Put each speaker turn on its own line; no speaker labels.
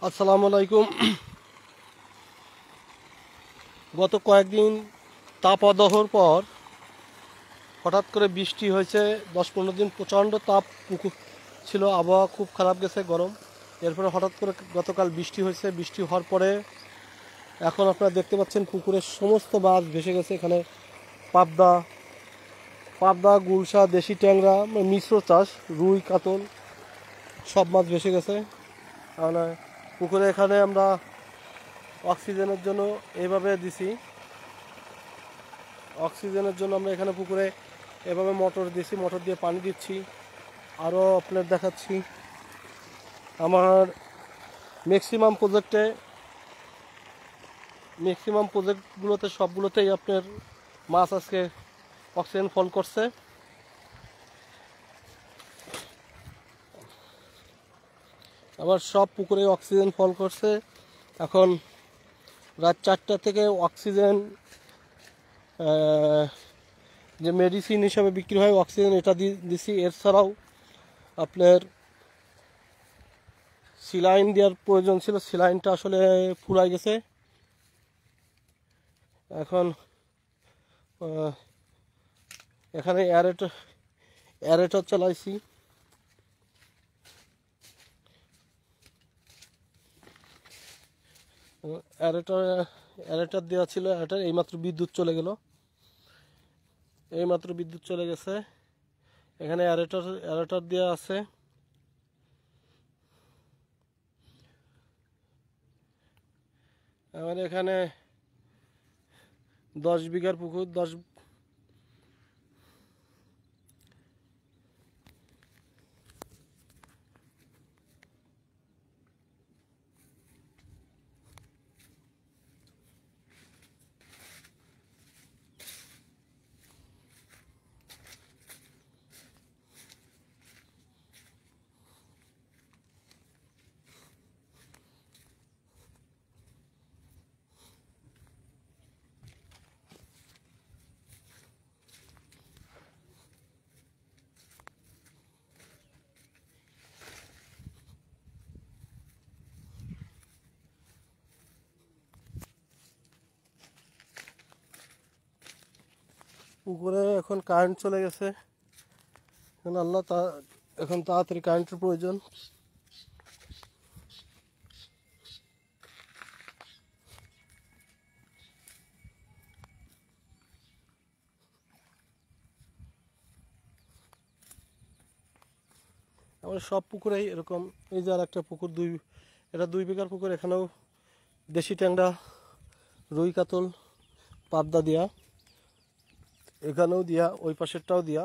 আসসালামু আলাইকুম। গত কয়েকদিন তাপদাহর পর হঠাৎ করে বৃষ্টি হয়েছে। 10-15 দিন প্রচণ্ড তাপ পুকুর ছিল, আবহাওয়া খুব খারাপ গেছে, গরম। এরপরে হঠাৎ করে গতকাল বৃষ্টি হয়েছে। বৃষ্টি হওয়ার পরে এখন আপনারা দেখতে পাচ্ছেন পুকুরের সমস্ত মাছ ভেসে গেছে। এখানে পাবদা পাবদা গুলশা, দেশি ট্যাংরা, মিশ্র চাষ, রুই, কাতল সব মাছ ভেসে গেছে। মানে পুকুরে এখানে আমরা অক্সিজেনের জন্য এইভাবে দিছি। অক্সিজেনের জন্য আমরা এখানে পুকুরে এভাবে মোটর দিছি, মোটর দিয়ে পানি দিচ্ছি। আরও আপনার দেখাচ্ছি, আমার ম্যাক্সিমাম প্রজেক্টগুলোতে সবগুলোতেই আপনার মাছ আজকে অক্সিজেন ফল করছে। আবার সব পুকুরে অক্সিজেন ফল করছে। এখন রাত 4টা থেকে অক্সিজেন যে মেডিসিন হিসাবে বিক্রি হয় অক্সিজেন, এটা দিছি। এছাড়াও আপনার সিলাইন দেওয়ার প্রয়োজন ছিল, সিলাইনটা আসলে ফুরাই গেছে। এখন এখানে অ্যারেটর চালাইছি। অ্যারেটর দেওয়া ছিল, অ্যারেটর এইমাত্র বিদ্যুৎ চলে গেছে। এখানে অ্যারেটর দেওয়া আছে। আমার এখানে 10 বিঘার পুকুর। পুকুরে এখন কারেন্ট চলে গেছে। এখন তাড়াতাড়ি কারেন্টের প্রয়োজন। আমার সব পুকুরেই এরকম। এই যে আর একটা পুকুর, এটা 2 বিঘার পুকুর। এখানেও দেশি ট্যাংরা, রুই, কাতল, পাবদা দিয়া, এখানেও দিয়া, ওই পাশেরটাও দিয়া।